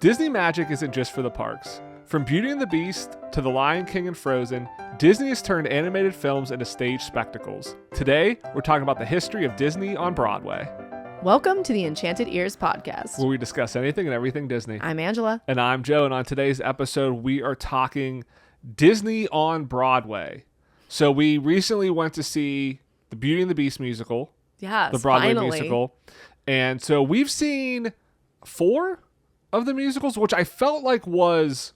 Disney magic isn't just for the parks. From Beauty and the Beast to The Lion King and Frozen, Disney has turned animated films into stage spectacles. Today, we're talking about the history of Disney on Broadway. Welcome to the Enchanted Ears podcast, where we discuss anything and everything Disney. I'm Angela. And I'm Joe, and on today's episode, we are talking Disney on Broadway. So we recently went to see the Beauty and the Beast musical. Yes, the Broadway finally. musical. And so we've seen 4 of the musicals, which I felt like was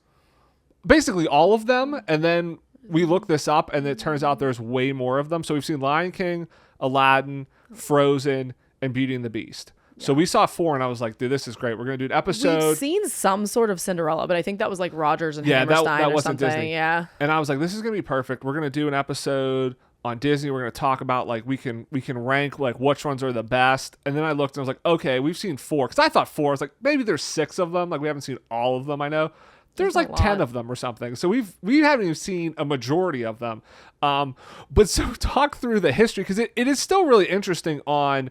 basically all of them. And then we looked this up, and it turns out there's way more of them. So we've seen Lion King, Aladdin, Frozen, and Beauty and the Beast. Yeah. So we saw 4, and I was like, dude, this is great. We're going to do an episode. We've seen some sort of Cinderella, but I think that was like Rogers and Hammerstein that or wasn't something. Disney. Yeah. And I was like, this is going to be perfect. We're going to do an episode on Disney. We're going to talk about, like, we can rank, like, which ones are the best. And then I looked, and I was like, okay, we've seen 4. Because I thought 4. I was like, maybe there's 6 of them. Like, we haven't seen all of them, I know. There's like 10 of them or something. So we haven't even seen a majority of them. But so talk through the history, because it is still really interesting on,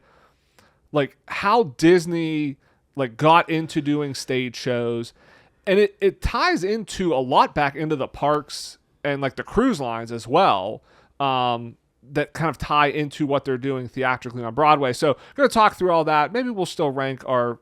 like, how Disney, like, got into doing stage shows. And it ties into a lot back into the parks and, like, the cruise lines as well, that kind of tie into what they're doing theatrically on Broadway. So I'm going to talk through all that. Maybe we'll still rank our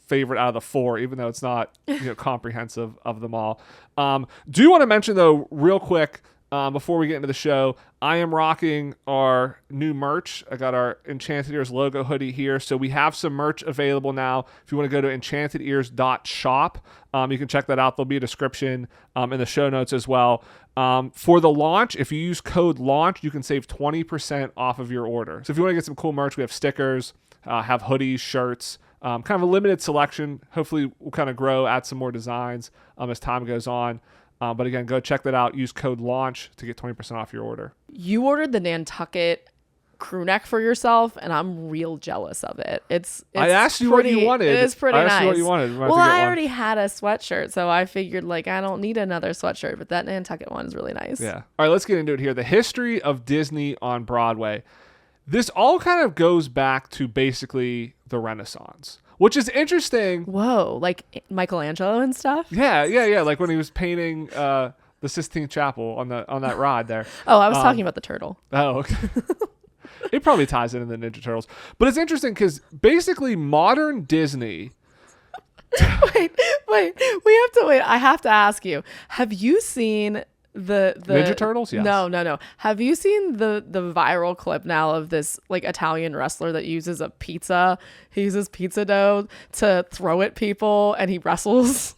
favorite out of the 4, even though it's not comprehensive of them all. Do want to mention, though, real quick, before we get into the show, I am rocking our new merch. I got our Enchanted Ears logo hoodie here. So we have some merch available now. If you want to go to enchantedears.shop, you can check that out. There'll be a description in the show notes as well. For the launch, if you use code LAUNCH, you can save 20% off of your order. So if you want to get some cool merch, we have stickers, have hoodies, shirts, kind of a limited selection. Hopefully we'll kind of grow, add some more designs as time goes on. But again, go check that out. Use code LAUNCH to get 20% off your order. You ordered the Nantucket crew neck for yourself, and I'm real jealous of it. It's I asked you what you wanted. It is pretty nice. I asked you what you wanted. Well, I already had a sweatshirt, so I figured, like, I don't need another sweatshirt, but that Nantucket one is really nice. Yeah. All right, let's get into it here. The history of Disney on Broadway. This all kind of goes back to basically the Renaissance, which is interesting. Whoa, like Michelangelo and stuff? Yeah. Like when he was painting the Sistine Chapel on that ride there. Oh, I was talking about the turtle. Oh, okay. It probably ties into the Ninja Turtles. But it's interesting because basically modern Disney... Wait. We have to wait. I have to ask you. Have you seen the Ninja Turtles? Yes. No. Have you seen the viral clip now of this, like, Italian wrestler that uses a pizza? He uses pizza dough to throw at people, and he wrestles.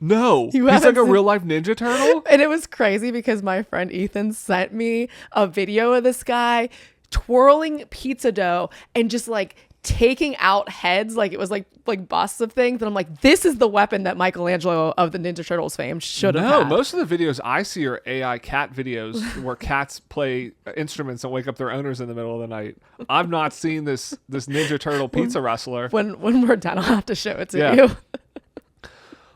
No, he's like a real life Ninja Turtle. And it was crazy because my friend Ethan sent me a video of this guy twirling pizza dough and just, like, taking out heads, like it was like busts of things. And I'm like, this is the weapon that Michelangelo of the Ninja Turtles fame should have had. No, most of the videos I see are AI cat videos where cats play instruments and wake up their owners in the middle of the night. I've not seen this Ninja Turtle pizza wrestler. When we're done, I'll have to show it to you.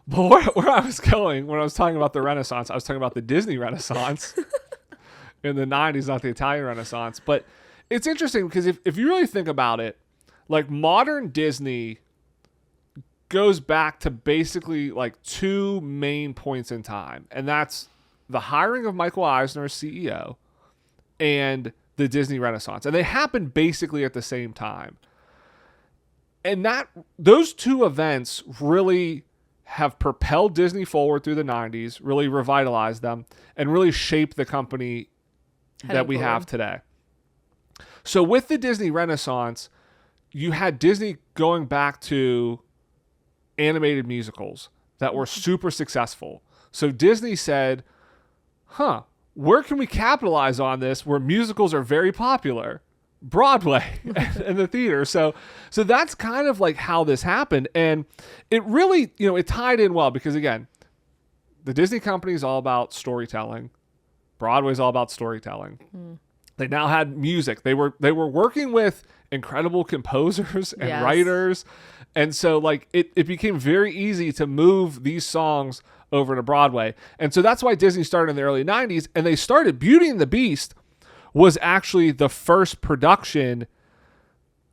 But where I was going when I was talking about the Renaissance, I was talking about the Disney Renaissance in the 90s, not the Italian Renaissance. But it's interesting because if you really think about it, like, modern Disney goes back to basically, like, 2 main points in time. And that's the hiring of Michael Eisner as CEO and the Disney Renaissance. And they happened basically at the same time. And those 2 events really have propelled Disney forward through the 90s, really revitalized them, and really shaped the company that we have today. So with the Disney Renaissance, you had Disney going back to animated musicals that were super successful. So Disney said, where can we capitalize on this where musicals are very popular? Broadway and the theater. So that's kind of like how this happened. And it really, it tied in well because, again, the Disney company is all about storytelling. Broadway's all about storytelling. They now had music. They were working with incredible composers and writers. And so, like, it became very easy to move these songs over to Broadway. And so that's why Disney started in the early 90s. And they started Beauty and the Beast was actually the first production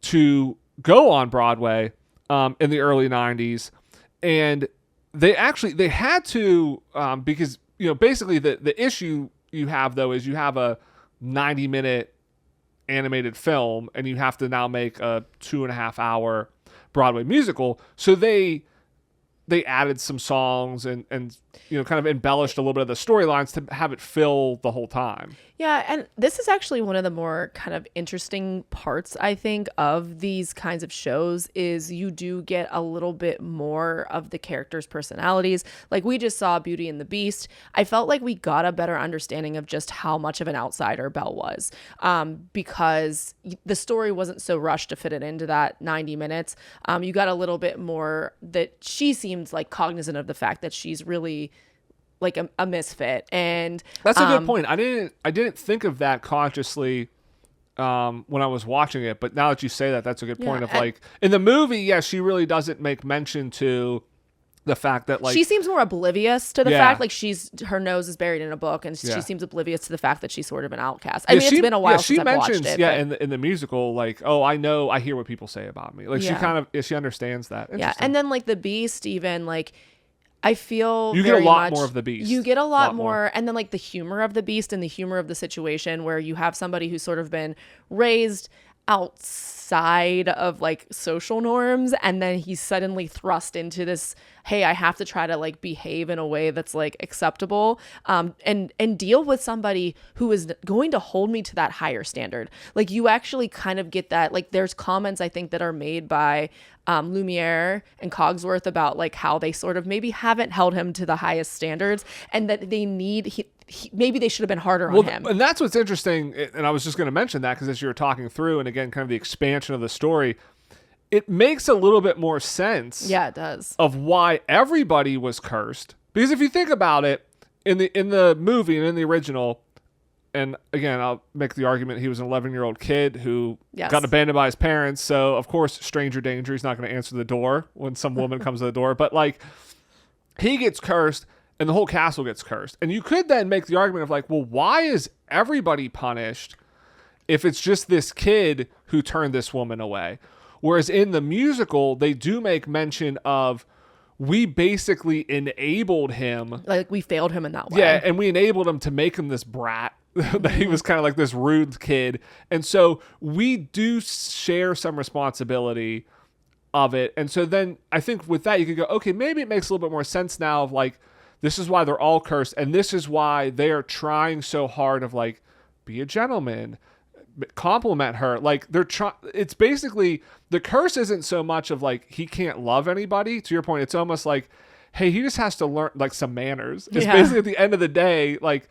to go on Broadway in the early 90s. And they had to, because, basically the issue you have though is you have a 90-minute animated film and you have to now make a 2.5 hour Broadway musical. So they added some songs and kind of embellished a little bit of the storylines to have it fill the whole time. Yeah, and this is actually one of the more kind of interesting parts, I think, of these kinds of shows is you do get a little bit more of the characters' personalities. Like we just saw Beauty and the Beast. I felt like we got a better understanding of just how much of an outsider Belle was, because the story wasn't so rushed to fit it into that 90 minutes. You got a little bit more that she seems like cognizant of the fact that she's really like a misfit. And that's a good point. I didn't think of that consciously when I was watching it, but now that you say that, that's a good point of like in the movie, she really doesn't make mention to the fact that like she seems more oblivious to the fact like her nose is buried in a book and she seems oblivious to the fact that she's sort of an outcast. I mean, it's been a while since I've watched it. In the musical, like, oh, I hear what people say about me. Like she understands that. Yeah. And then like the Beast, even like, I feel you get a lot more of the Beast. You get a lot more. And then like the humor of the Beast and the humor of the situation where you have somebody who's sort of been raised outside of like social norms and then he's suddenly thrust into this, hey, I have to try to like behave in a way that's like acceptable, and deal with somebody who is going to hold me to that higher standard. Like you actually kind of get that, like there's comments I think that are made by Lumiere and Cogsworth about like how they sort of maybe haven't held him to the highest standards and that they need maybe they should have been harder on him. And that's what's interesting. And I was just going to mention that because as you were talking through and again, kind of the expansion of the story, it makes a little bit more sense. Yeah, it does. Of why everybody was cursed. Because if you think about it, in the movie and in the original, and again, I'll make the argument he was an 11-year-old kid who got abandoned by his parents. So, of course, stranger danger. He's not going to answer the door when some woman comes to the door. But, like, he gets cursed and the whole castle gets cursed. And you could then make the argument of, like, well, why is everybody punished if it's just this kid who turned this woman away? Whereas in the musical, they do make mention of we basically enabled him. Like, we failed him in that way. Yeah, and we enabled him to make him this brat. That he was kind of like this rude kid. And so we do share some responsibility of it. And so then I think with that, you could go, okay, maybe it makes a little bit more sense now of like, this is why they're all cursed. And this is why they are trying so hard of like, be a gentleman, compliment her. Like it's basically the curse isn't so much of like, he can't love anybody. To your point, it's almost like, hey, he just has to learn like some manners. It's basically at the end of the day, like,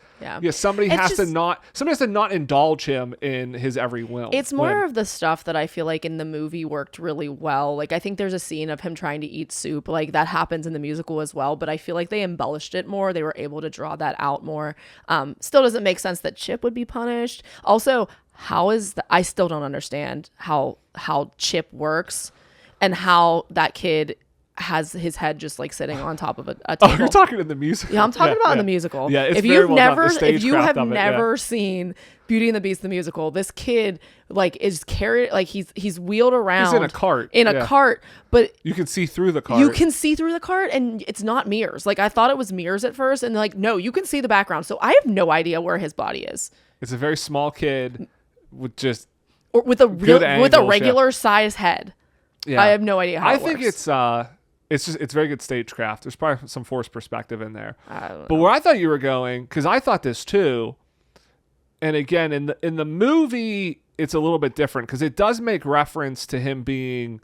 somebody has to not indulge him in his every whim. It's more of the stuff that I feel like in the movie worked really well. Like, I think there's a scene of him trying to eat soup. Like, that happens in the musical as well, but I feel like they embellished it more. They were able to draw that out more. Still doesn't make sense that Chip would be punished. Also, I still don't understand how Chip works and how that kid has his head just like sitting on top of a table. Oh, you're talking in the musical. Yeah, I'm talking about in the musical. Yeah, it's if very you've well never, done. if you have never seen Beauty and the Beast the musical, this kid like is carried, like he's wheeled around. He's in a cart. Cart, but you can see through the cart. You can see through the cart, and it's not mirrors. Like I thought it was mirrors at first, and like no, you can see the background. So I have no idea where his body is. It's a very small kid with just with a regular size head. Yeah, I have no idea how. I think it's very good stagecraft. There's probably some forced perspective in there. But where I thought you were going, because I thought this too, and again in the movie it's a little bit different because it does make reference to him being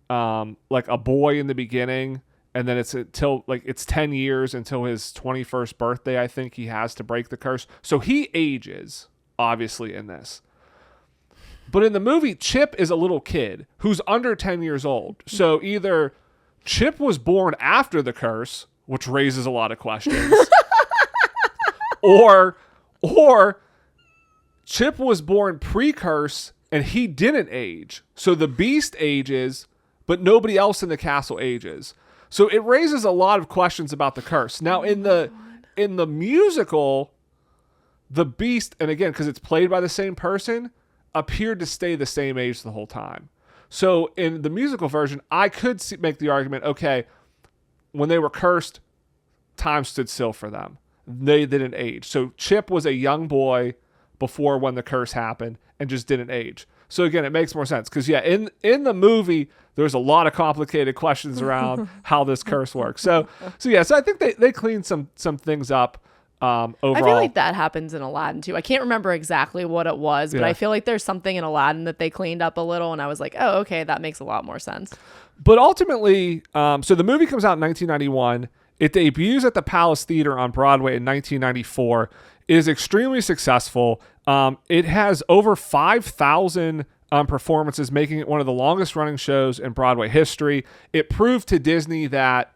like a boy in the beginning, and then it's 10 years until his 21st birthday. I think he has to break the curse, so he ages obviously in this. But in the movie, Chip is a little kid who's under 10 years old. So either Chip was born after the curse, which raises a lot of questions, or Chip was born pre-curse and he didn't age. So the Beast ages, but nobody else in the castle ages. So it raises a lot of questions about the curse. Now in the musical, the Beast, and again, because it's played by the same person, appeared to stay the same age the whole time. So in the musical version, I could make the argument, okay, when they were cursed, time stood still for them. They didn't age. So Chip was a young boy before when the curse happened and just didn't age. So again, it makes more sense because in the movie there's a lot of complicated questions around how this curse works. So I think they cleaned some things up overall. I feel like that happens in Aladdin too. I can't remember exactly what it was, but I feel like there's something in Aladdin that they cleaned up a little, and I was like, oh, okay, that makes a lot more sense. But ultimately, so the movie comes out in 1991. It debuts at the Palace Theater on Broadway in 1994. It is extremely successful. It has over 5,000 performances, making it one of the longest running shows in Broadway history. It proved to Disney that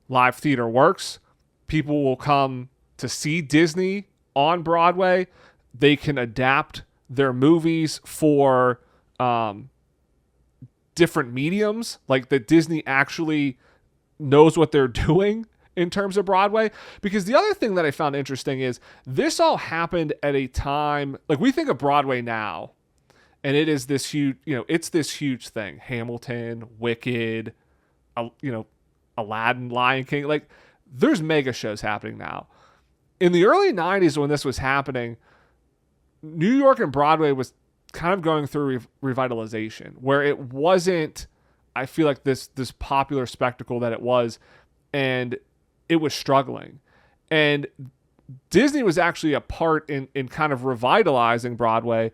live theater works. People will come to see Disney on Broadway. They can adapt their movies for different mediums, like that Disney actually knows what they're doing in terms of Broadway. Because the other thing that I found interesting is this all happened at a time, like we think of Broadway now, and it is this huge, it's this huge thing. Hamilton, Wicked, Aladdin, Lion King, like there's mega shows happening now. In the early 90s when this was happening, New York and Broadway was kind of going through revitalization where it wasn't, I feel like this popular spectacle that it was, and it was struggling. And Disney was actually a part in kind of revitalizing Broadway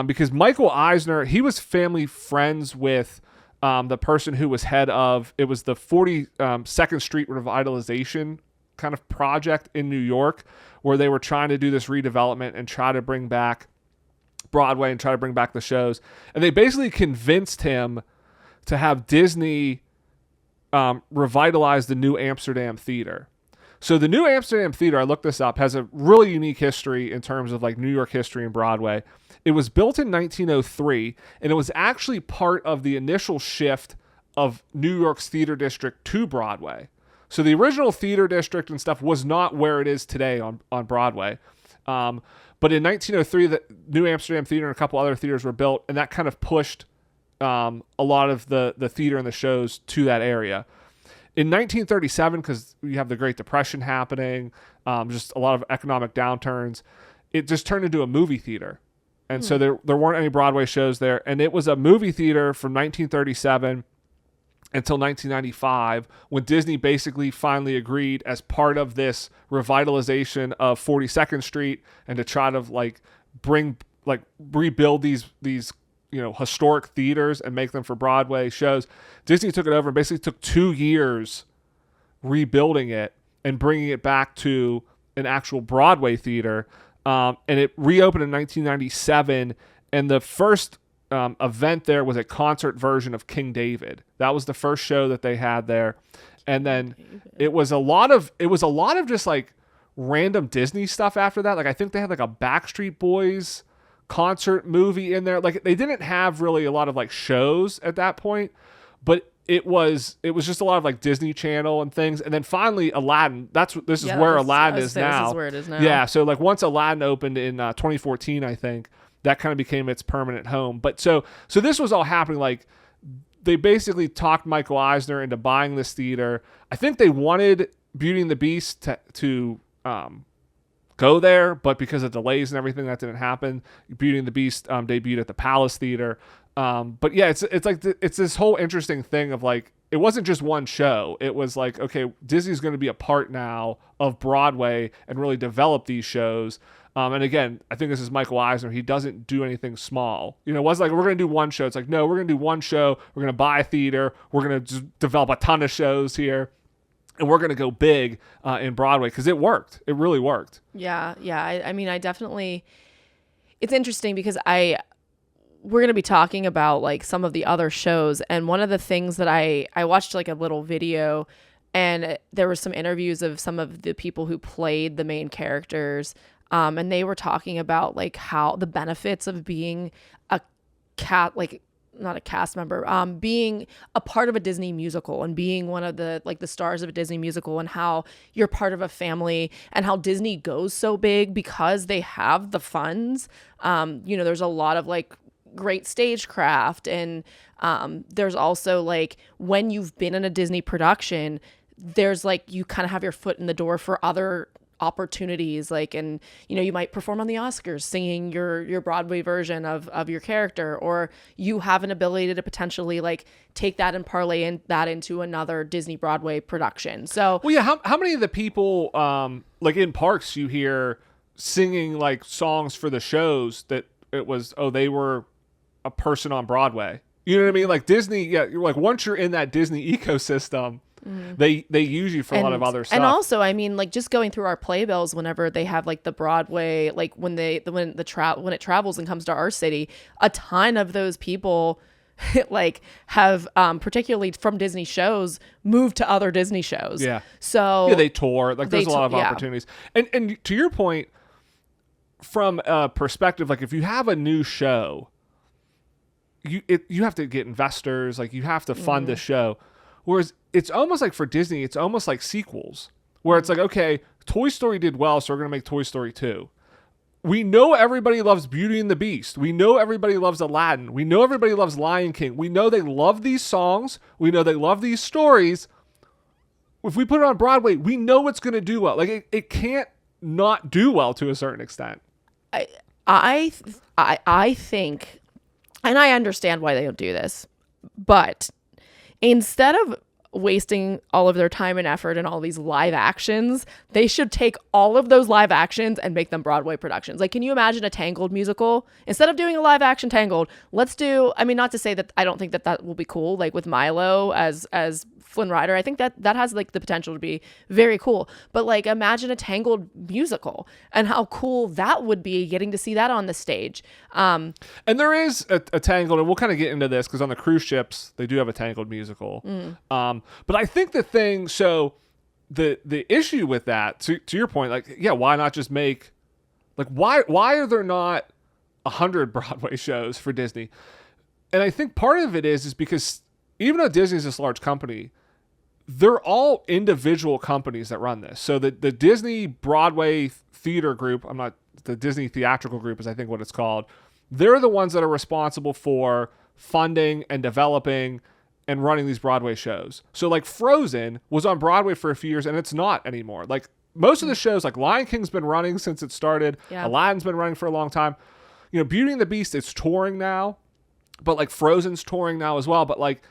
because Michael Eisner, he was family friends with the person who was head of, it was the 42nd Street Revitalization kind of project in New York, where they were trying to do this redevelopment and try to bring back Broadway and try to bring back the shows. And they basically convinced him to have Disney revitalize the New Amsterdam Theater. So the New Amsterdam Theater, I looked this up, has a really unique history in terms of like New York history and Broadway. It was built in 1903, and it was actually part of the initial shift of New York's theater district to Broadway. So the original theater district and stuff was not where it is today on Broadway. But in 1903, the New Amsterdam Theater and a couple other theaters were built, and that kind of pushed a lot of the theater and the shows to that area. In 1937, because you have the Great Depression happening, just a lot of economic downturns, it just turned into a movie theater. And so there weren't any Broadway shows there. And it was a movie theater from 1937 until 1995, when Disney basically finally agreed as part of this revitalization of 42nd Street and to try to rebuild these historic theaters and make them for Broadway shows. Disney took it over and basically took 2 years rebuilding it and bringing it back to an actual Broadway theater. And it reopened in 1997. And the first event there was a concert version of King David. That was the first show that they had there. And then it was a lot of just like random Disney stuff after that. Like I think they had like a Backstreet Boys concert movie in there. Like they didn't have really a lot of like shows at that point, but it was just a lot of like Disney Channel and things. And then finally Aladdin, this is where Aladdin is now. This is where it is now. Yeah. So like once Aladdin opened in 2014, I think that kind of became its permanent home. But so this was all happening. Like they basically talked Michael Eisner into buying this theater. I think they wanted Beauty and the Beast to go there, but because of delays and everything, that didn't happen. Beauty and the Beast debuted at the Palace Theater. But yeah, it's like it's this whole interesting thing of like, it wasn't just one show. It was like, okay, Disney's going to be a part now of Broadway and really develop these shows. And again, I think this is Michael Eisner. He doesn't do anything small. It wasn't like, we're going to do one show. It's like, no, we're going to do one show. We're going to buy a theater. We're going to just develop a ton of shows here. And we're going to go big in Broadway because it worked. It really worked. Yeah. I mean, I definitely, it's interesting because we're going to be talking about like some of the other shows. And one of the things that I watched like a little video, and there were some interviews of some of the people who played the main characters. And they were talking about like how the benefits of being not a cast member, being a part of a Disney musical and being one of the stars of a Disney musical, and how you're part of a family, and how Disney goes so big because they have the funds. There's a lot of like great stagecraft, and there's also like when you've been in a Disney production, there's like, you kind of have your foot in the door for other opportunities, like, and you might perform on the Oscars singing your Broadway version of your character, or you have an ability to potentially like take that and parlay that into another Disney Broadway production. So well, yeah, how many of the people like in parks you hear singing like songs for the shows that it was they were a person on Broadway, you know what I mean? Like Disney, yeah, you're like, once you're in that Disney ecosystem, they use you for a lot of other stuff. And also, I mean, like just going through our playbills, whenever they have like the Broadway, like when it travels and comes to our city, a ton of those people like have particularly from Disney shows moved to other Disney shows. Yeah. So yeah, they tour. Like there's a lot of opportunities. And to your point, from a perspective, like if you have a new show, you have to get investors, like you have to fund the show. Whereas it's almost like for Disney, it's almost like sequels, where it's like, okay, Toy Story did well, so we're going to make Toy Story 2. We know everybody loves Beauty and the Beast. We know everybody loves Aladdin. We know everybody loves Lion King. We know they love these songs. We know they love these stories. If we put it on Broadway, we know it's going to do well. Like it can't not do well to a certain extent. I think, and I understand why they don't do this, but instead of wasting all of their time and effort in all these live actions, they should take all of those live actions and make them Broadway productions. Like, can you imagine a Tangled musical? Instead of doing a live action Tangled, let's do, I mean, not to say that I don't think that will be cool, like with Milo as Flynn Rider. I think that has like the potential to be very cool. But like, imagine a Tangled musical and how cool that would be, getting to see that on the stage. And there is a Tangled, and we'll kind of get into this because on the cruise ships they do have a Tangled musical. But I think the issue with that, to your point, like, yeah, why not just make, like, why are there not 100 Broadway shows for Disney? And I think part of it is because even though Disney's this large company, they're all individual companies that run this. So the Disney Broadway Theater Group, the Disney Theatrical Group is I think what it's called. They're the ones that are responsible for funding and developing and running these Broadway shows. So like Frozen was on Broadway for a few years and it's not anymore. Like most of the shows, like Lion King's been running since it started. Yeah. Aladdin's been running for a long time. Beauty and the Beast, it's touring now, but like Frozen's touring now as well. But like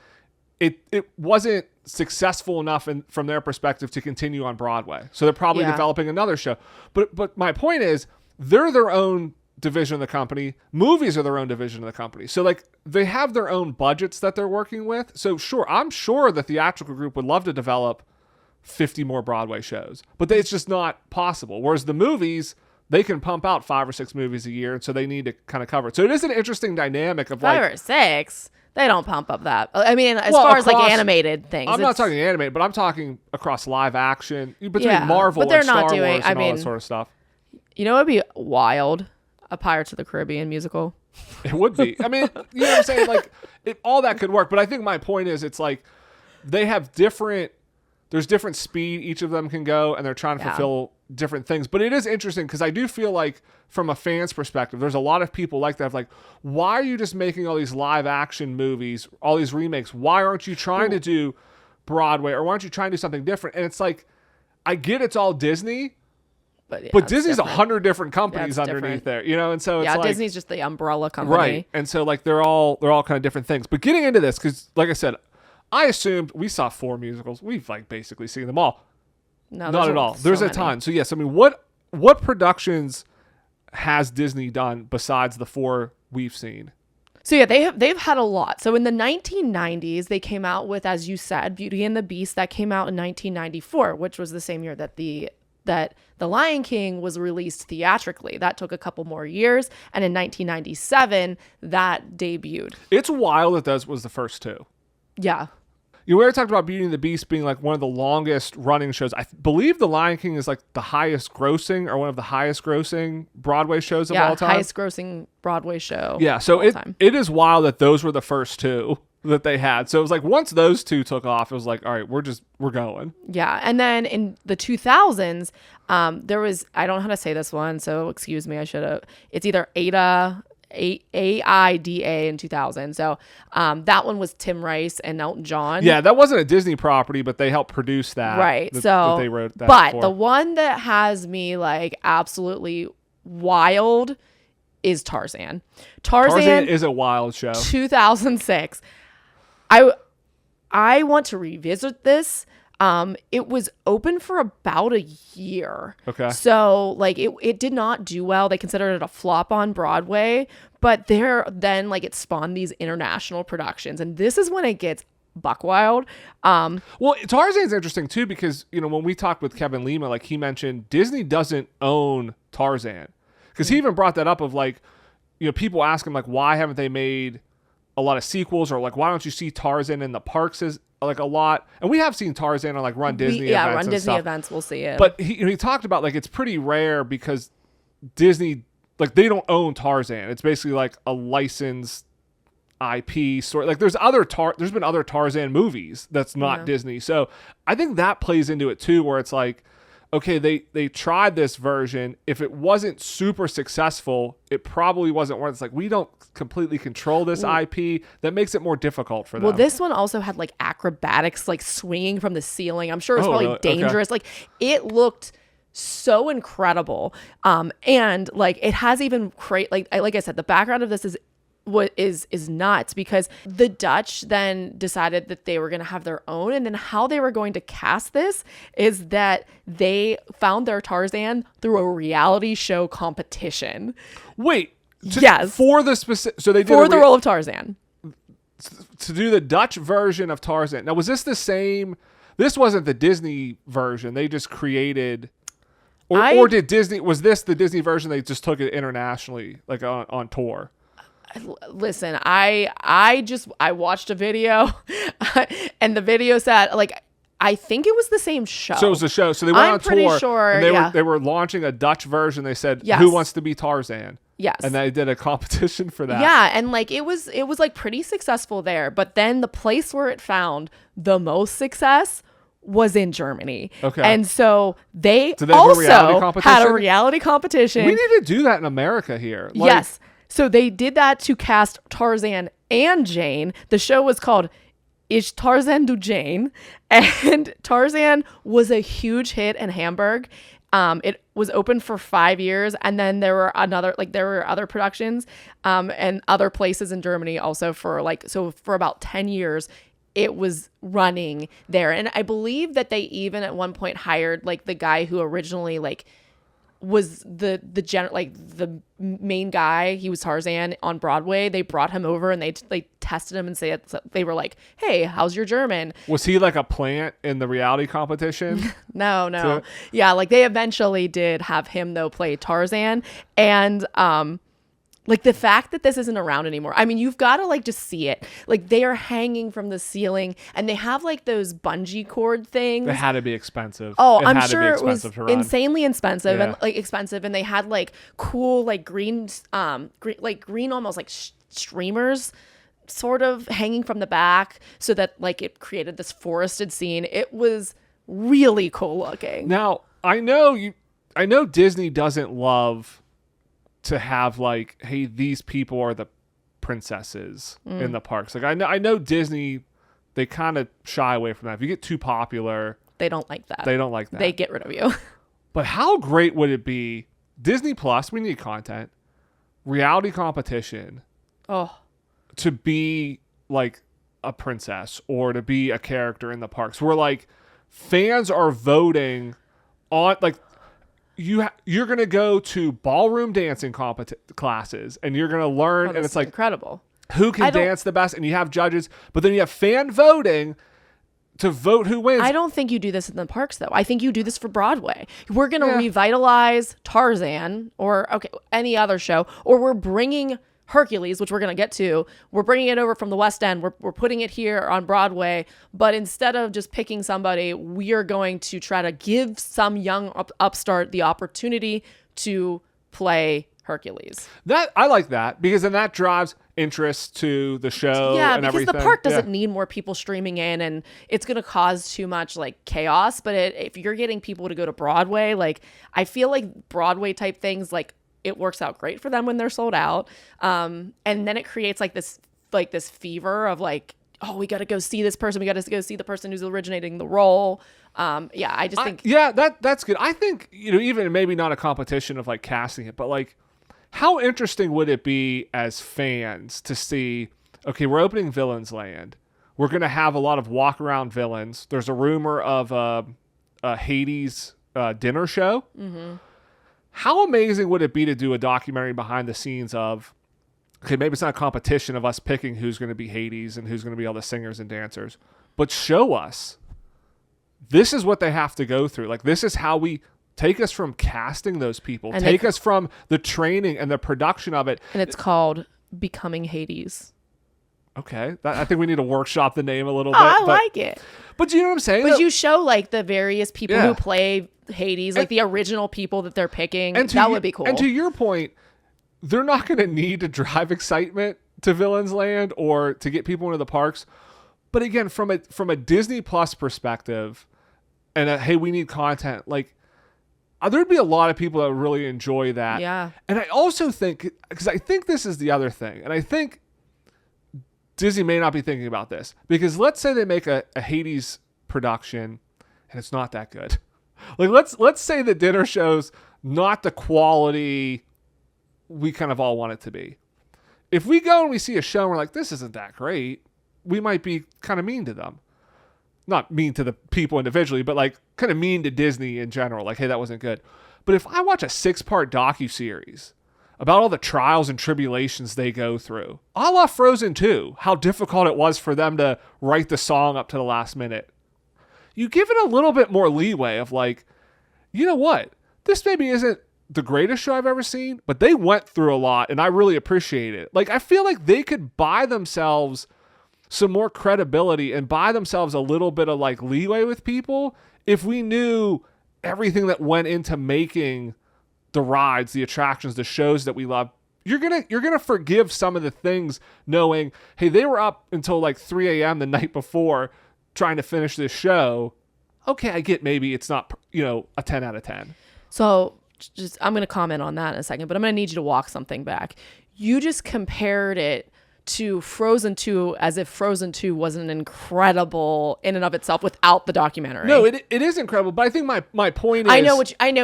it wasn't successful enough from their perspective to continue on Broadway. So they're probably developing another show. But my point is, they're their own division of the company. Movies are their own division of the company. So like they have their own budgets that they're working with. So sure, I'm sure the theatrical group would love to develop 50 more Broadway shows, but it's just not possible. Whereas the movies, they can pump out 5 or 6 movies a year, and so they need to kind of cover it. So it is an interesting dynamic of 5 or 6. They don't pump up that. I mean, as far as like animated things. I'm not talking animated, but I'm talking across live action between Marvel and Star Wars and all that sort of stuff. You know what would be wild? A Pirates of the Caribbean musical. It would be. I mean, you know what I'm saying? Like, all that could work. But I think my point is, it's like they have there's different speed each of them can go, and they're trying to fulfill different things. But it is interesting because I do feel like from a fan's perspective, there's a lot of people like that. Like, why are you just making all these live action movies, all these remakes? Why aren't you trying to do Broadway, or why aren't you trying to do something different? And it's like, I get it's all Disney, but Disney's 100 different companies underneath there, and so it's like, Disney's just the umbrella company, right? And so like they're all kind of different things. But getting into this, because like I said, I assumed we saw 4 musicals. We've like basically seen them all. No, not at all. There's a ton. So yes, I mean, what productions has Disney done besides the 4 we've seen? So yeah, they've had a lot. So in the 1990s, they came out with, as you said, Beauty and the Beast. That came out in 1994, which was the same year that the Lion King was released theatrically. That took a couple more years, and in 1997, that debuted. It's wild that that was the first 2. Yeah. You already talked about Beauty and the Beast being like one of the longest running shows. I believe The Lion King is like the highest grossing, or one of the highest grossing Broadway shows of all time. Highest grossing Broadway show. Yeah, so it is wild that those were the first 2 that they had. So it was like once those 2 took off, it was like, all right, we're going. Yeah, and then in the 2000s, there was, I don't know how to say this one, so excuse me, I should have. It's either Ada AIDA in 2000. So that one was Tim Rice and Elton John. Yeah, that wasn't a Disney property, but they helped produce that. Right. That they wrote that but for. the one that has me like absolutely wild is Tarzan. Tarzan is a wild show. 2006. I want to revisit this. It was open for about a year. Okay. So like it did not do well. They considered it a flop on Broadway, but then like it spawned these international productions, and this is when it gets buck wild. Well, Tarzan's interesting too because when we talked with Kevin Lima, like he mentioned Disney doesn't own Tarzan because he even brought that up of like people ask him like why haven't they made a lot of sequels or like why don't you see Tarzan in the parks as like a lot, and we have seen Tarzan on like Run Disney events. Run and Disney stuff. events, we'll see it. But he talked about like it's pretty rare because Disney like they don't own Tarzan. It's basically like a licensed IP story. Like there's been other Tarzan movies that's not Disney. So I think that plays into it too, where it's like, okay, they tried this version. If it wasn't super successful, it probably wasn't one. It's like we don't completely control this IP. That makes it more difficult for them. Well, this one also had like acrobatics, like swinging from the ceiling. I'm sure it was probably really? dangerous. Okay. Like it looked so incredible. And like it has even like I said, the background of this is what is nuts because the Dutch then decided that they were going to have their own, and then how they were going to cast this is that they found their Tarzan through a reality show competition. Wait, yes, for the specific, so they did for the role of Tarzan to do the Dutch version of Tarzan. Now, was this the same? This wasn't the Disney version. They just created, or did Disney? Was this the Disney version? They just took it internationally, like on tour. Listen, I watched a video and the video said like I think it was the same show. So it was a show. So they went on tour. I'm pretty sure. And they were launching a Dutch version. They said, "Who wants to be Tarzan?" Yes. And they did a competition for that. Yeah, and like it was like pretty successful there. But then the place where it found the most success was in Germany. Okay. And so they have also had a competition? reality competition. We need to do that in America here. Like, yes. So they did that to cast Tarzan and Jane. The show was called Ich Tarzan du Jane, and Tarzan was a huge hit in Hamburg. It was open for 5 years, and then there were other productions and other places in Germany also for about 10 years. It was running there, and I believe that they even at one point hired like the guy who originally like was the main guy. He was Tarzan on Broadway. They brought him over and they tested him and they were like, "Hey, how's your German?" Was he like a plant in the reality competition? No. Yeah, like they eventually did have him though play Tarzan, and like the fact that this isn't around anymore. I mean, you've got to like just see it. Like they are hanging from the ceiling and they have like those bungee cord things. It had to be expensive. Oh, I'm sure it was insanely expensive Yeah. and they had like cool like green almost like streamers sort of hanging from the back so that like it created this forested scene. It was really cool looking. Now, I know Disney doesn't love to have like, hey, these people are the princesses in the parks. Like I know Disney, they kind of shy away from that. If you get too popular, they don't like that. They get rid of you. But how great would it be? Disney Plus, we need content, reality competition. Oh, to be like a princess or to be a character in the parks where like fans are voting on like you're going to go to ballroom dancing classes and you're going to learn and it's like incredible who can dance the best, and you have judges, but then you have fan voting to vote who wins. I don't think you do this in the parks though. I think you do this for Broadway. We're going to revitalize Tarzan or any other show, or we're bringing Hercules, which we're going to get to. We're bringing it over from the West End. We're putting it here on Broadway. But instead of just picking somebody, we are going to try to give some young upstart the opportunity to play Hercules. That I like that because then that drives interest to the show. Yeah, and because everything. the park doesn't need more people streaming in, and it's going to cause too much like chaos. But if you're getting people to go to Broadway, like I feel like Broadway type things like it works out great for them when they're sold out. And then it creates like this fever of like, oh, we got to go see this person. We got to go see the person who's originating the role. I just think. That's good. I think, even maybe not a competition of like casting it, but like how interesting would it be as fans to see, okay, we're opening Villains Land. We're going to have a lot of walk around villains. There's a rumor of a Hades dinner show. Mm-hmm. How amazing would it be to do a documentary behind the scenes of, okay, maybe it's not a competition of us picking who's going to be Hades and who's going to be all the singers and dancers, but show us this is what they have to go through. Like, this is how we take us from casting those people, and take us from the training and the production of it. And it's called Becoming Hades. Okay. I think we need to workshop the name a little bit. I like it. But you know what I'm saying? But you show like the various people who play Hades, like the original people that they're picking. That would be cool. And to your point, they're not going to need to drive excitement to Villains Land or to get people into the parks. But again, from a Disney Plus perspective, and hey, we need content, like there'd be a lot of people that would really enjoy that. Yeah. And I also think, because I think this is the other thing, and I think Disney may not be thinking about this, because let's say they make a Hades production and it's not that good. Like let's say the dinner show's not the quality we kind of all want it to be. If we go and we see a show and we're like, this isn't that great, we might be kind of mean to them. Not mean to the people individually, but like kind of mean to Disney in general. Like, hey, that wasn't good. But if I watch a 6-part docuseries about all the trials and tribulations they go through, a la Frozen 2, how difficult it was for them to write the song up to the last minute, you give it a little bit more leeway of like, you know what? This maybe isn't the greatest show I've ever seen, but they went through a lot and I really appreciate it. Like, I feel like they could buy themselves some more credibility and buy themselves a little bit of like leeway with people if we knew everything that went into making the rides, the attractions, the shows that we love. You're gonna forgive some of the things knowing, hey, they were up until like 3 a.m. the night before trying to finish this show. Okay, I get maybe it's not, a 10 out of 10. So just, I'm going to comment on that in a second, but I'm going to need you to walk something back. You just compared it to Frozen 2 as if Frozen 2 wasn't incredible in and of itself without the documentary. No, it is incredible, but I think my point is... I know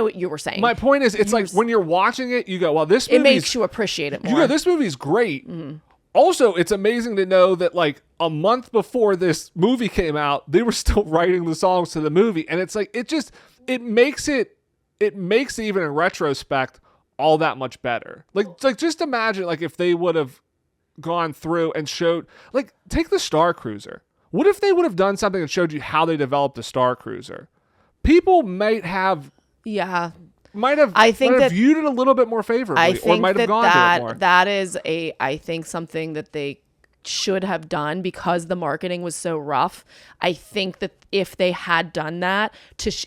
what you were saying. My point is, it's like when you're watching it, you go, well, this movie... It makes you appreciate it more. You go, this movie's great. Mm-hmm. Also, it's amazing to know that like a month before this movie came out, they were still writing the songs to the movie. And it's like, it makes it even in retrospect all that much better. Like just imagine like if they would have gone through and showed, like, take the Star Cruiser. What if they would have done something that showed you how they developed the Star Cruiser? People might have viewed it a little bit more favorably, or might have gone to it more. That is I think something that they should have done because the marketing was so rough. I think that if they had done that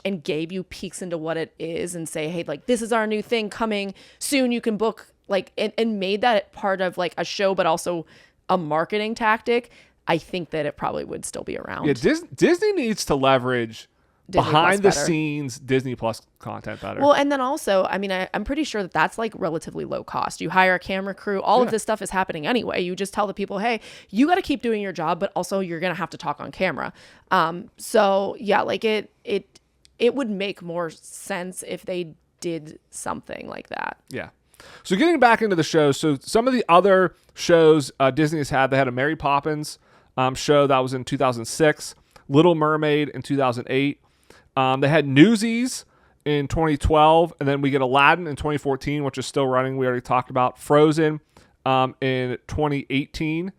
and gave you peeks into what it is and say, hey, like, this is our new thing coming soon, you can book, like, and made that part of like a show, but also a marketing tactic, I think that it probably would still be around. Yeah, Disney needs to leverage Disney behind the scenes Disney Plus content better. Well, and then also, I mean, I'm pretty sure that that's like relatively low cost. You hire a camera crew. All of this stuff is happening anyway. You just tell the people, hey, you got to keep doing your job, but also you're going to have to talk on camera. So yeah, like it would make more sense if they did something like that. Yeah. So getting back into the shows, so some of the other shows Disney has had, they had a Mary Poppins show that was in 2006, Little Mermaid in 2008. They had Newsies in 2012, and then we get Aladdin in 2014, which is still running. We already talked about Frozen in 2018.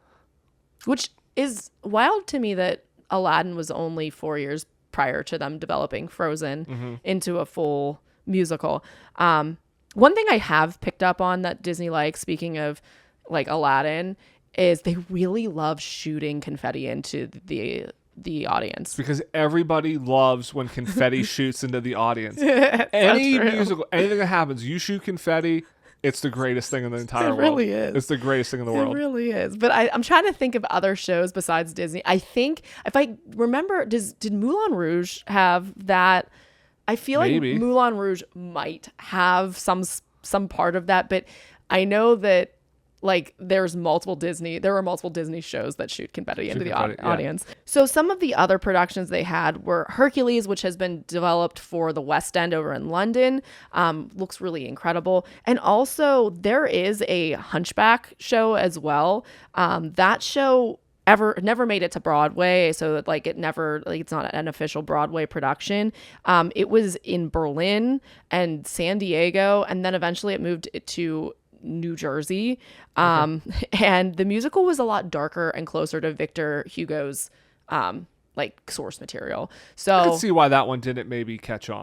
Which is wild to me that Aladdin was only 4 years prior to them developing Frozen into a full musical. One thing I have picked up on that Disney likes, speaking of like Aladdin, is they really love shooting confetti into the audience. Because everybody loves when confetti shoots into the audience. Any musical, anything that happens, you shoot confetti, it's the greatest thing in the entire world. It really is. It's the greatest thing in the world. It really is. But I'm trying to think of other shows besides Disney. I think, if I remember, did Moulin Rouge have that? I feel like Moulin Rouge might have some some part of that, but I know that like there were multiple Disney shows that shoot confetti into the audience. So some of the other productions they had were Hercules, which has been developed for the West End over in London. Looks really incredible. And also there is a Hunchback show as well. That show never made it to Broadway, so that like it's not an official Broadway production. It was in Berlin and San Diego, and then eventually it moved to New Jersey. And the musical was a lot darker and closer to Victor Hugo's like source material. So I can see why that one didn't maybe catch on.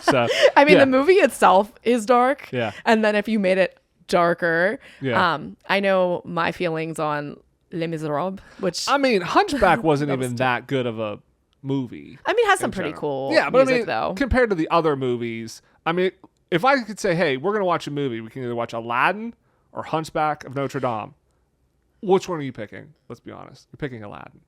So I mean, the movie itself is dark. Yeah. And then if you made it darker, Yeah. I know my feelings on Les Miserables, which I mean, Hunchback wasn't even that good of a movie. I mean, it has some pretty cool but music, I mean, though. Compared to the other movies, I mean, if I could say, hey, we're going to watch a movie, we can either watch Aladdin or Hunchback of Notre Dame. Which one are you picking? Let's be honest. You're picking Aladdin.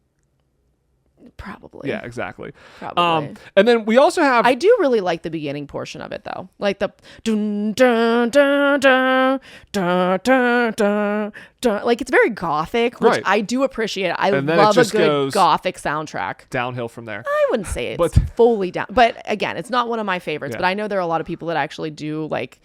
Probably. Yeah, exactly. Probably. And then we also have... I do really like the beginning portion of it, though. Like the... Dun, dun, dun, dun, dun, dun, dun, dun. Like, it's very gothic, which Right. I do appreciate. I And then love it a just good goes gothic soundtrack. downhill from there. I wouldn't say it's fully down. But again, it's not one of my favorites. Yeah. But I know there are a lot of people that actually do, like,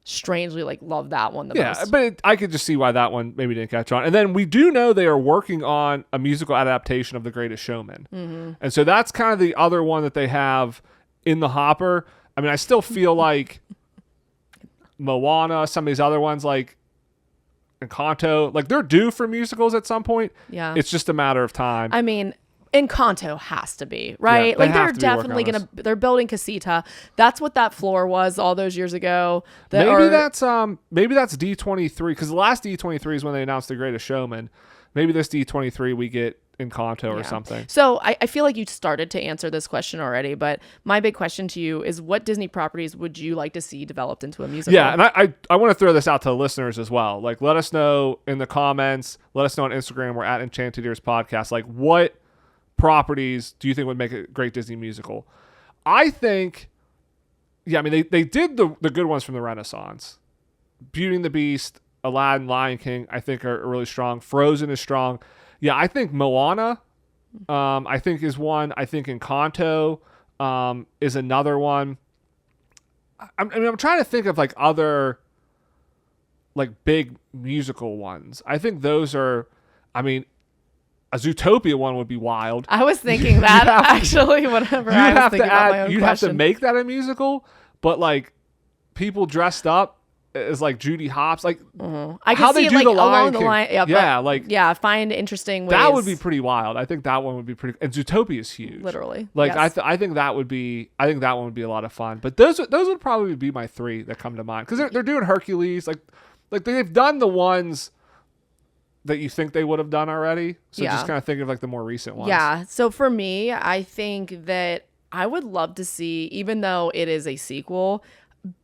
strangely, like, love that one the most. But I could just see why that one maybe didn't catch on. And then we do know they are working on a musical adaptation of The Greatest Showman. Mm-hmm. And so that's kind of the other one that they have in the hopper. I mean, I still feel like Moana, some of these other ones like Encanto, like they're due for musicals at some point. Yeah. It's just a matter of time. I mean, Encanto has to be, right? Yeah, they like they're have to be working definitely on they're building Casita. That's what that floor was all those years ago. Maybe that's D23, because the last D23 is when they announced The Greatest Showman. Maybe this D23 we get Encanto or something. So I feel like you started to answer this question already, but my big question to you is, what Disney properties would you like to see developed into a musical? Yeah, and I want to throw this out to the listeners as well. Like, let us know in the comments. Let us know on Instagram. We're at Enchanted Ears Podcast. Like, what properties do you think would make a great Disney musical? I think, I mean, they did the good ones from the Renaissance. Beauty and the Beast, Aladdin, Lion King, I think are really strong. Frozen is strong. Yeah, I think Moana, I think is one. I think Encanto is another one. I'm trying to think of like other like big musical ones. I think those are, I mean, a Zootopia one would be wild. I was thinking that actually. Whenever I was thinking about my own you'd question. have to make that a musical, but like people dressed up as like Judy Hopps, like I can how see they it do like the along Lion the King. line. Find interesting ways. That would be pretty wild. I think that one would be pretty. And Zootopia is huge. Literally, like yes. I think that would be. I think that one would be a lot of fun. But those would probably be my three that come to mind, because they're doing Hercules. Like they've done the ones that you think they would have done already. So just kind of think of like the more recent ones. Yeah. So for me, I think that I would love to see, even though it is a sequel,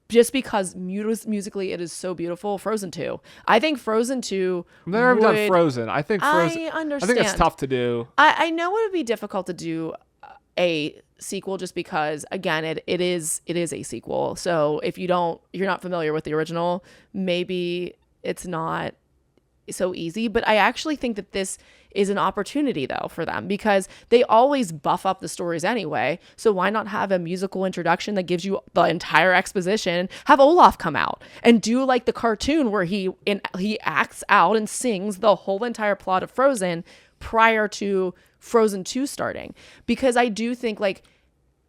just because musically it is so beautiful, Frozen 2. I think Frozen 2 I've never done Frozen. I think Frozen. I understand. I think it's tough to do. I know it would be difficult to do a sequel just because, again, it is a sequel. So if you're not familiar with the original, maybe it's not so easy. But I actually think that this is an opportunity though for them, because they always buff up the stories anyway. So why not have a musical introduction that gives you the entire exposition? Have Olaf come out and do like the cartoon where he acts out and sings the whole entire plot of Frozen prior to Frozen 2 starting. Because I do think like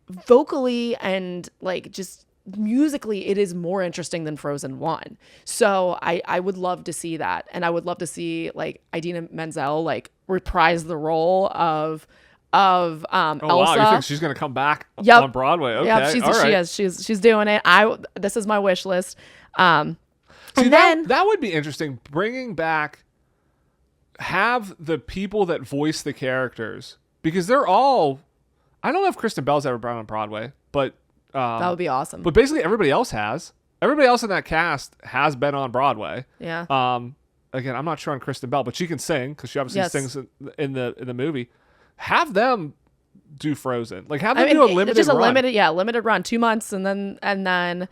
vocally and like just musically it is more interesting than Frozen 1. So I would love to see that, and I would love to see like Idina Menzel like reprise the role of Elsa. Wow, you think she's gonna come back Yep. on Broadway? Okay, Yep, she's doing it. This is my wish list. See, that would be interesting, bringing back, have the people that voice the characters, because they're all, I don't know if Kristen Bell's ever been on Broadway, but that would be awesome. But basically everybody else has. Everybody else in that cast has been on Broadway. Yeah. Again, I'm not sure on Kristen Bell, but she can sing, because she obviously sings in the movie. Have them do Frozen. Like have them do a limited just a run. limited run, 2 months, and then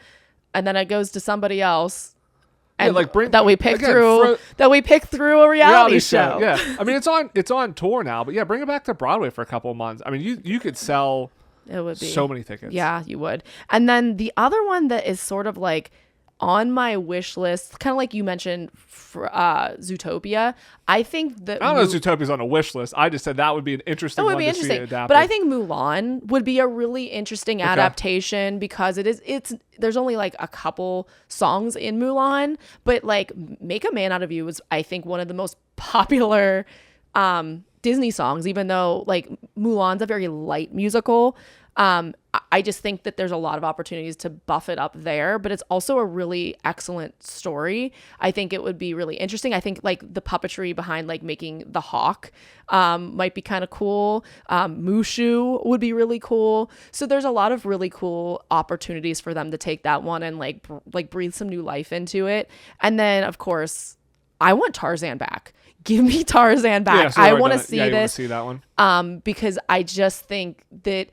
and then it goes to somebody else. And that we pick through a reality show. Yeah, I mean it's on tour now, but yeah, bring it back to Broadway for a couple of months. I mean, you could sell so many tickets. Yeah, you would. And then the other one that is sort of like on my wish list, kind of like you mentioned, for Zootopia. I think that I don't know if Zootopia's on a wish list. I just said that would be an interesting one to see adapted. But I think Mulan would be a really interesting adaptation because there's only like a couple songs in Mulan, but like Make a Man Out of You is, I think, one of the most popular Disney songs, even though like Mulan's a very light musical. I just think that there's a lot of opportunities to buff it up there, but it's also a really excellent story. I think it would be really interesting. I think like the puppetry behind like making the hawk might be kind of cool. Mushu would be really cool. So there's a lot of really cool opportunities for them to take that one and like breathe some new life into it. And then of course, I want Tarzan back. Give me Tarzan back. Yeah, so I want to see this. You want to see that one? Because I just think that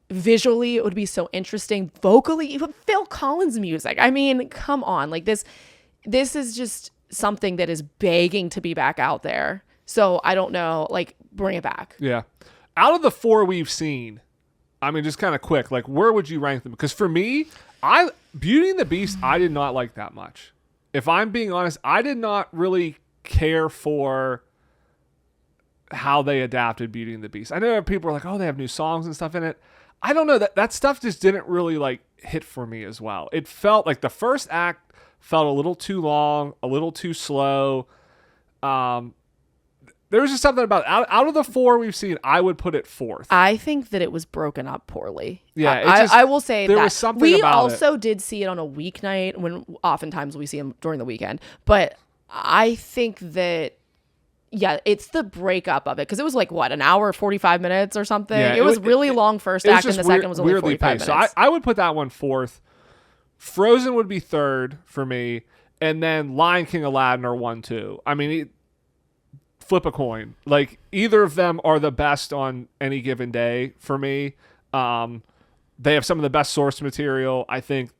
visually it would be so interesting. Vocally, even Phil Collins music. I mean, come on. Like this is just something that is begging to be back out there. So I don't know, like bring it back. Yeah. Out of the 4 we've seen, I mean, just kind of quick, like where would you rank them? Because for me, Beauty and the Beast, I did not like that much. If I'm being honest, I did not really care for how they adapted Beauty and the Beast. I know people are like, oh, they have new songs and stuff in it. I don't know, that stuff just didn't really like hit for me as well. It felt like the first act felt a little too long, a little too slow. There was just something about it. Out of the 4 we've seen, I would put it 4th. I think that it was broken up poorly. Yeah, I will say there that was something we about also did see it on a weeknight when oftentimes we see them during the weekend. But I think that it's the breakup of it because it was like what, an hour 45 minutes or something. Yeah, it was really long first act, and the second was only 45 minutes. So I would put that one 4th. Frozen would be 3rd for me, and then Lion King, Aladdin are 1, 2. I mean, flip a coin. Like either of them are the best on any given day for me. They have some of the best source material. I think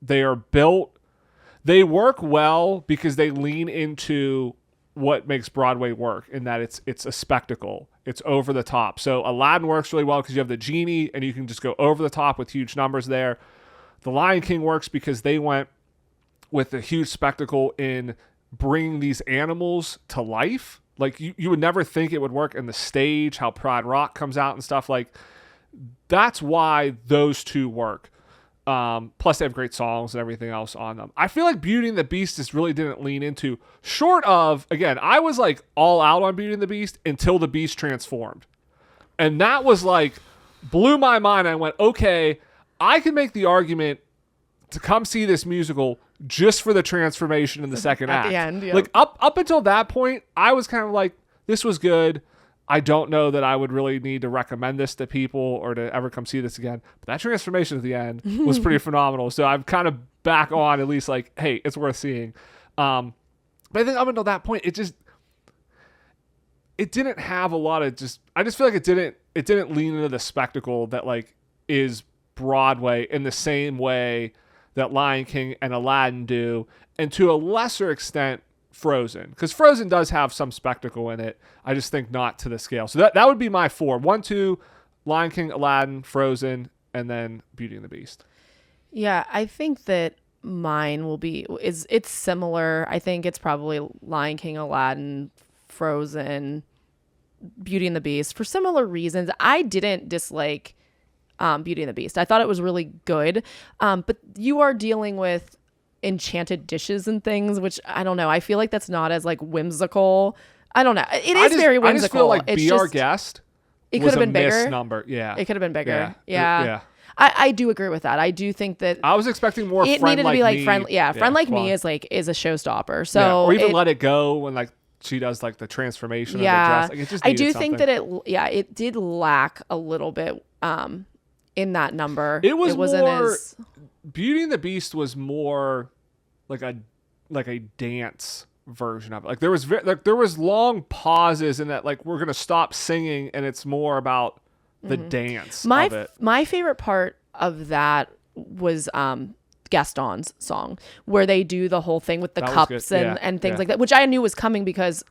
they are built. They work well because they lean into what makes Broadway work in that it's a spectacle. It's over the top. So Aladdin works really well because you have the genie and you can just go over the top with huge numbers there. The Lion King works because they went with a huge spectacle in bringing these animals to life. Like you would never think it would work in the stage, how Pride Rock comes out and stuff. Like that's why those two work. Plus they have great songs and everything else on them. I feel like Beauty and the Beast just really didn't lean into, short of, again, I was like all out on Beauty and the Beast until the Beast transformed. And that was like, blew my mind. I went, okay, I can make the argument to come see this musical just for the transformation in the second act. At the end, yeah. Like up until that point, I was kind of like, this was good. I don't know that I would really need to recommend this to people or to ever come see this again. But that transformation at the end was pretty phenomenal. So I'm kind of back on at least like, hey, it's worth seeing. But I think up until that point, it didn't have a lot of I just feel like it didn't lean into the spectacle that like is Broadway in the same way that Lion King and Aladdin do. And to a lesser extent, Frozen, because Frozen does have some spectacle in it. I just think not to the scale. So that would be my 4. 1, 2, Lion King, Aladdin, Frozen, and then Beauty and the Beast. Yeah, I think that mine will be it's similar. I think it's probably Lion King, Aladdin, Frozen, Beauty and the Beast for similar reasons. I didn't dislike Beauty and the Beast. I thought it was really good. But you are dealing with enchanted dishes and things, which I don't know. I feel like that's not as like whimsical. I don't know. It is very whimsical. I just feel like Be Our Guest. It could have been bigger. Number. Yeah. It could have been bigger. Yeah. I do agree with that. I do think that I was expecting more. It needed to be like Friend. Yeah, Friend Like Me is a showstopper. So or even Let It Go when like she does like the transformation of the dress. Like, it just I do think that it did lack a little bit in that number. It wasn't more, as Beauty and the Beast was more like a dance version of it. Like there was long pauses in that like we're gonna stop singing and it's more about the dance of it. My favorite part of that was Gaston's song, where they do the whole thing with the That was cups good. and things like that, which I knew was coming because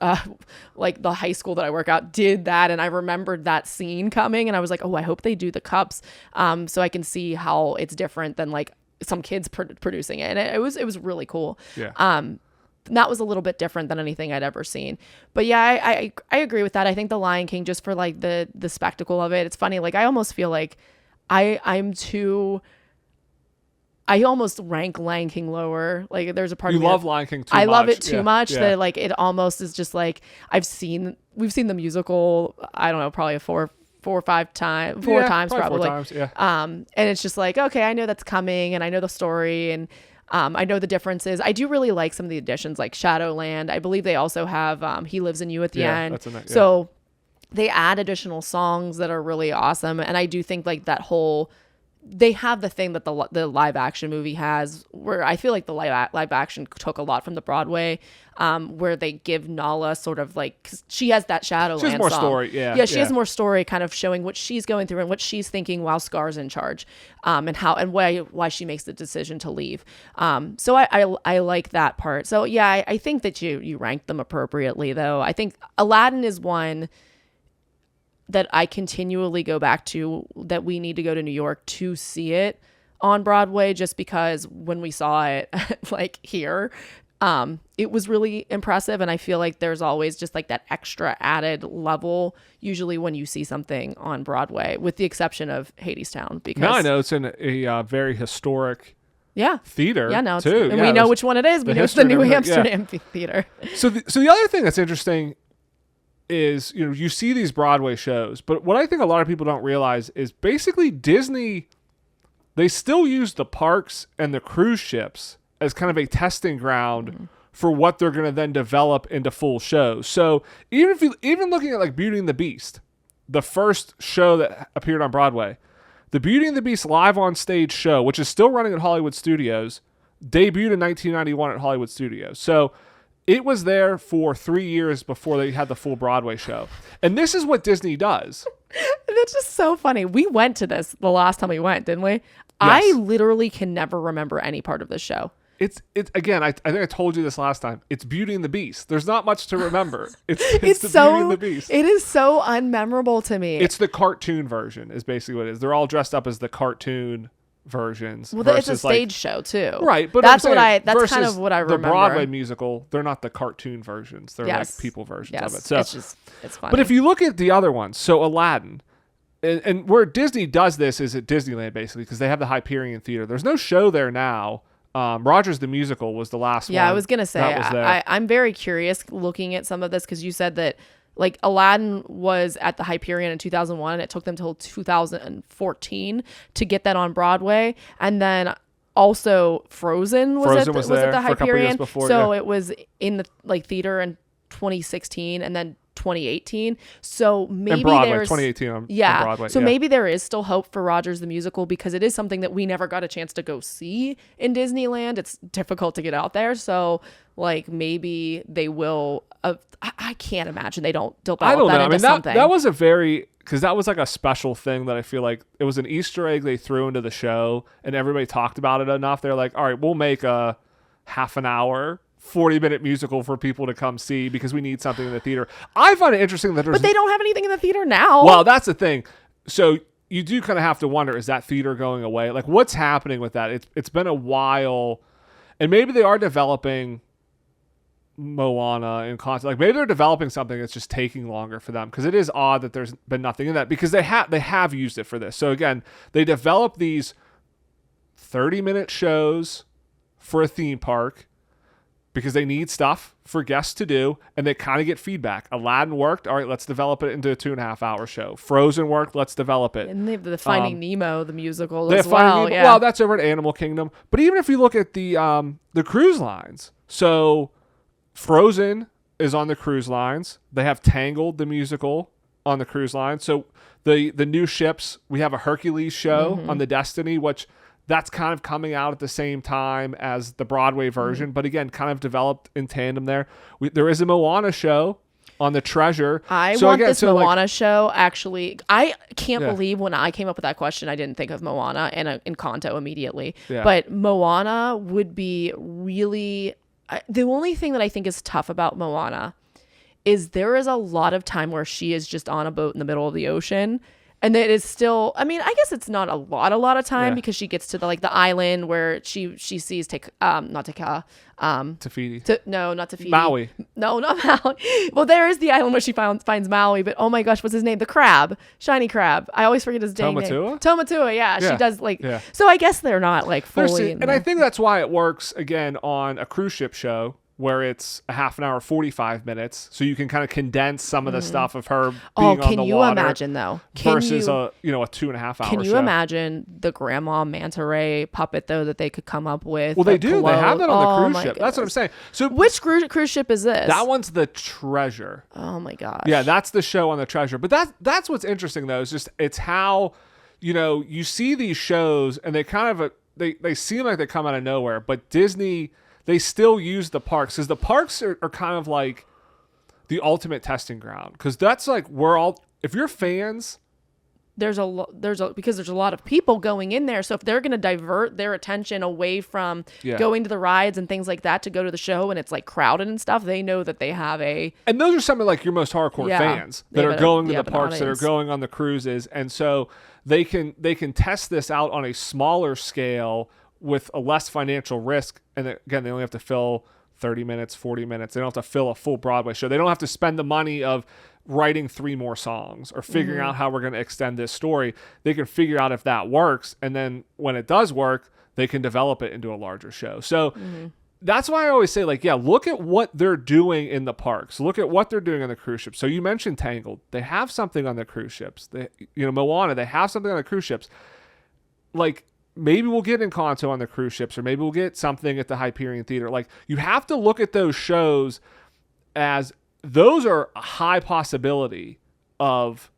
like the high school that I work at did that, and I remembered that scene coming, and I was like, oh, I hope they do the cups, so I can see how it's different than like some kids producing it, and it was really cool. That was a little bit different than anything I'd ever seen. But yeah, I agree with that. I think The Lion King, just for like the spectacle of it, it's funny. Like I almost feel like I almost rank Lion King lower. Like there's a part of me love Lion King too I much. love it too much Yeah. that like it almost is just like we've seen the musical, I don't know, probably four times probably. 4 times, yeah. And it's just like, okay, I know that's coming and I know the story and I know the differences. I do really like some of the additions, like Shadowland. I believe they also have He Lives in You at the end. That's yeah. So they add additional songs that are really awesome. And I do think like that whole, they have the thing that the live action movie has, where I feel like the live action took a lot from the Broadway, where they give Nala sort of like, 'cause she has that Shadowland She has more song. story, yeah. Yeah, she has more story, kind of showing what she's going through and what she's thinking while Scar's in charge, and how and why she makes the decision to leave. So I like that part. So yeah, I think that you ranked them appropriately, though. I think Aladdin is one that I continually go back to, that we need to go to New York to see it on Broadway, just because when we saw it like here, it was really impressive. And I feel like there's always just like that extra added level usually when you see something on Broadway, with the exception of Hadestown. Because Now I know it's in a very historic theater. Yeah, no, too. and we know which one it is. We know it's the New Amsterdam Theater. So the other thing that's interesting is, you know, you see these Broadway shows, but what I think a lot of people don't realize is basically Disney, they still use the parks and the cruise ships as kind of a testing ground for what they're going to then develop into full shows. So even looking at like Beauty and the Beast, the first show that appeared on Broadway, the Beauty and the Beast live on stage show, which is still running at Hollywood Studios, debuted in 1991 at Hollywood Studios. So it was there for 3 years before they had the full Broadway show. And this is what Disney does. It's just so funny. We went to this the last time we went, didn't we? Yes. I literally can never remember any part of the show. It's again, I think I told you this last time. It's Beauty and the Beast. There's not much to remember. It's the Beauty and the Beast. It is so unmemorable to me. It's the cartoon version is basically what it is. They're all dressed up as the cartoon versions. Well, it's a stage show too, right? But that's kind of what I remember. The Broadway musical, they're not the cartoon versions; they're like people versions of it. So it's funny. But if you look at the other ones, so Aladdin, and where Disney does this is at Disneyland basically, because they have the Hyperion Theater. There's no show there now. Rogers the Musical was the last one. Yeah, I was gonna say I'm very curious looking at some of this, because you said that like Aladdin was at the Hyperion in 2001 and it took them till 2014 to get that on Broadway, and then also Frozen was at the Hyperion before, so it was in the like theater in 2016 and then 2018. So maybe there's 2018 on Broadway. So maybe there is still hope for Rogers the Musical, because it is something that we never got a chance to go see in Disneyland. It's difficult to get out there. So like maybe they will. I can't imagine they don't develop I don't that know. into something. That was because that was like a special thing that I feel like it was an Easter egg they threw into the show, and everybody talked about it enough. They're like, all right, we'll make a half an hour 40-minute musical for people to come see because we need something in the theater. I find it interesting that but they don't have anything in the theater now. Well, that's the thing. So you do kind of have to wonder, is that theater going away? Like, what's happening with that? It's been a while, and maybe they are developing Moana and content. Like maybe they're developing something that's just taking longer for them, because it is odd that there's been nothing in that, because they have used it for this. So again, they develop these 30-minute shows for a theme park because they need stuff for guests to do, and they kind of get feedback. Aladdin worked. All right, let's develop it into a 2.5-hour show. Frozen worked. Let's develop it. And they have the Finding Nemo, the musical as well. Yeah. Well, that's over at Animal Kingdom. But even if you look at the cruise lines, so Frozen is on the cruise lines. They have Tangled, the musical, on the cruise line. So the new ships, we have a Hercules show on the Destiny, which that's kind of coming out at the same time as the Broadway version, but again, kind of developed in tandem there. There is a Moana show on the Treasure. I so want again, this so Moana show. Actually, I can't Yeah. believe when I came up with that question, I didn't think of Moana and Encanto immediately. Yeah. But Moana would be really the only thing that I think is tough about Moana is there is a lot of time where she is just on a boat in the middle of the ocean. And it is still, I mean, I guess it's not a lot of time Yeah. because she gets to the island where she sees not Taka, Tafiti. no, not Tafiti. Maui. No, not Maui. Well, there is the island where she finds Maui, but oh my gosh, what's his name? The crab, shiny crab. I always forget his dang name. Tomatua. Yeah, Yeah. she does Yeah. So I guess they're not like fully. And I think that's why it works again on a cruise ship show where it's a half an hour, 45 minutes, so you can kind of condense some of the stuff of her being on the water. Can you imagine though? Versus a 2.5 hour show. Can you imagine the grandma manta ray puppet though that they could come up with? Well, they do. They have that on the cruise ship. Goodness. That's what I'm saying. So which cruise ship is this? that one's the Treasure. Oh my gosh. Yeah, that's the show on the Treasure. But that's what's interesting though. Is just it's how you see these shows and they kind of they seem like they come out of nowhere, but Disney. They still use the parks because the parks are kind of like the ultimate testing ground because that's like if you're fans, because there's a lot of people going in there. So if they're going to divert their attention away from going to the rides and things like that to go to the show and it's like crowded and stuff, they know that they have and those are some of like your most hardcore fans that are going to the parks, that are going on the cruises. And so they can test this out on a smaller scale with a less financial risk. And again, they only have to fill 30 minutes, 40 minutes. They don't have to fill a full Broadway show. They don't have to spend the money of writing 3 more songs or figuring out how we're going to extend this story. They can figure out if that works. And then when it does work, they can develop it into a larger show. So that's why I always say, like, look at what they're doing in the parks. Look at what they're doing on the cruise ships. So you mentioned Tangled. They have something on the cruise ships. Moana, they have something on the cruise ships. Like, maybe we'll get Encanto on the cruise ships, or maybe we'll get something at the Hyperion Theater. Like, you have to look at those shows as those are a high possibility of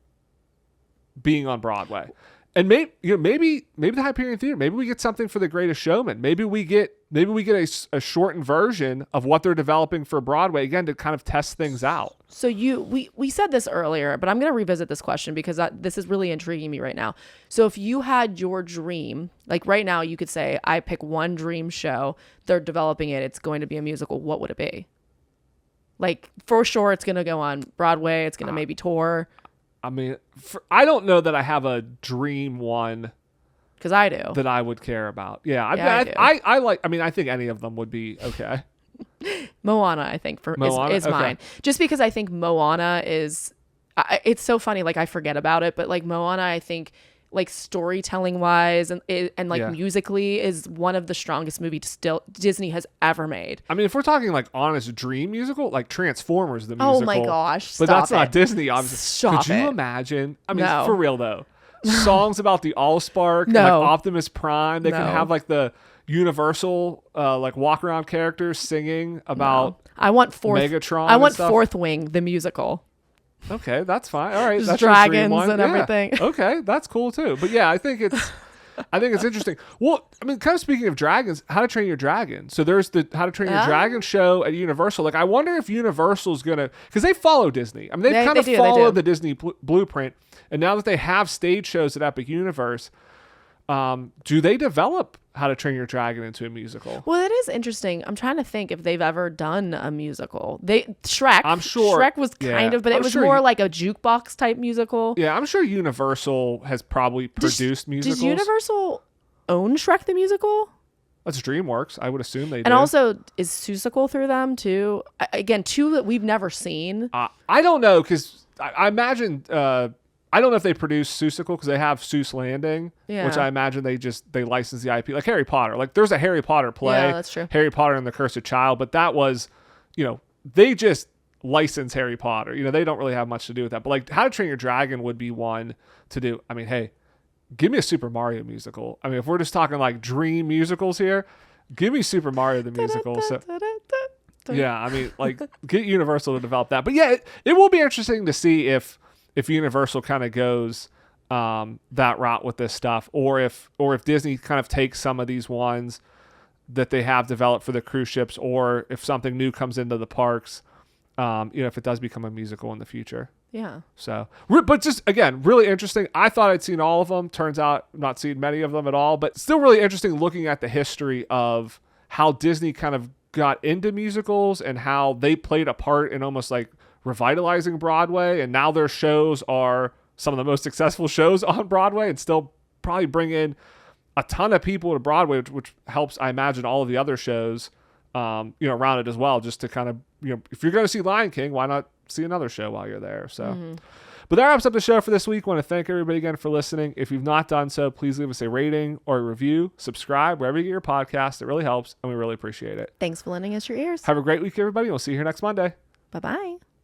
being on Broadway. And maybe the Hyperion Theater, maybe we get something for The Greatest Showman. Maybe we get a shortened version of what they're developing for Broadway, again, to kind of test things out. So we said this earlier, but I'm going to revisit this question because this is really intriguing me right now. So if you had your dream, like right now you could say, I pick one dream show, they're developing it, it's going to be a musical, what would it be? Like, for sure it's going to go on Broadway, it's going to maybe tour. I mean, I don't know that I have a dream one. Because I do. That I would care about. Yeah, I like. I mean, I think any of them would be okay. Moana, I think is mine. Just because I think Moana is. It's so funny. Like, I forget about it, but like Moana, I think like storytelling wise and musically is one of the strongest movies Disney has ever made. I mean, if we're talking like honest dream musical, like Transformers the musical. Oh my gosh! But that's not Disney. Could you imagine? I mean, for real though. Songs about the Allspark, and like Optimus Prime. They can have like the Universal like walk around characters singing about. I want Megatron. I want Fourth Wing the musical. Okay, that's fine. All right, just that's dragons and everything. Okay, that's cool too. But yeah, I think it's interesting. Well, I mean, kind of speaking of dragons, How to Train Your Dragon. So there's the How to Train Your Dragon show at Universal. Like, I wonder if Universal's gonna, because they follow Disney. I mean, they kind of follow the Disney blueprint. And now that they have stage shows at Epic Universe, do they develop How to Train Your Dragon into a musical? Well, it is interesting. I'm trying to think if they've ever done a musical. Shrek. I'm sure Shrek was kind of, but it was more like a jukebox type musical. Yeah, I'm sure Universal has probably produced musicals. Does Universal own Shrek the musical? That's DreamWorks. I would assume they do. And also, is Seussical through them too? Again, two that we've never seen. I don't know, because I imagine. I don't know if they produce Seussical because they have Seuss Landing, which I imagine they license the IP, like Harry Potter. Like, there's a Harry Potter play, that's true. Harry Potter and the Cursed Child, but that was, they just license Harry Potter. They don't really have much to do with that. But like, How to Train Your Dragon would be one to do. I mean, hey, give me a Super Mario musical. I mean, if we're just talking like dream musicals here, give me Super Mario the musical. So yeah, I mean, like, get Universal to develop that. But yeah, it will be interesting to see if Universal kind of goes that route with this stuff, or if Disney kind of takes some of these ones that they have developed for the cruise ships, or if something new comes into the parks, if it does become a musical in the future. Yeah. So, but just again, really interesting. I thought I'd seen all of them. Turns out I've not seen many of them at all, but still really interesting looking at the history of how Disney kind of got into musicals and how they played a part in almost like revitalizing Broadway. And now their shows are some of the most successful shows on Broadway and still probably bring in a ton of people to Broadway, which helps, I imagine, all of the other shows, around it as well, just to kind of, if you're going to see Lion King, why not see another show while you're there? So, But that wraps up the show for this week. I want to thank everybody again for listening. If you've not done so, please leave us a rating or a review, subscribe wherever you get your podcast. It really helps, and we really appreciate it. Thanks for lending us your ears. Have a great week, everybody. We'll see you here next Monday. Bye-bye.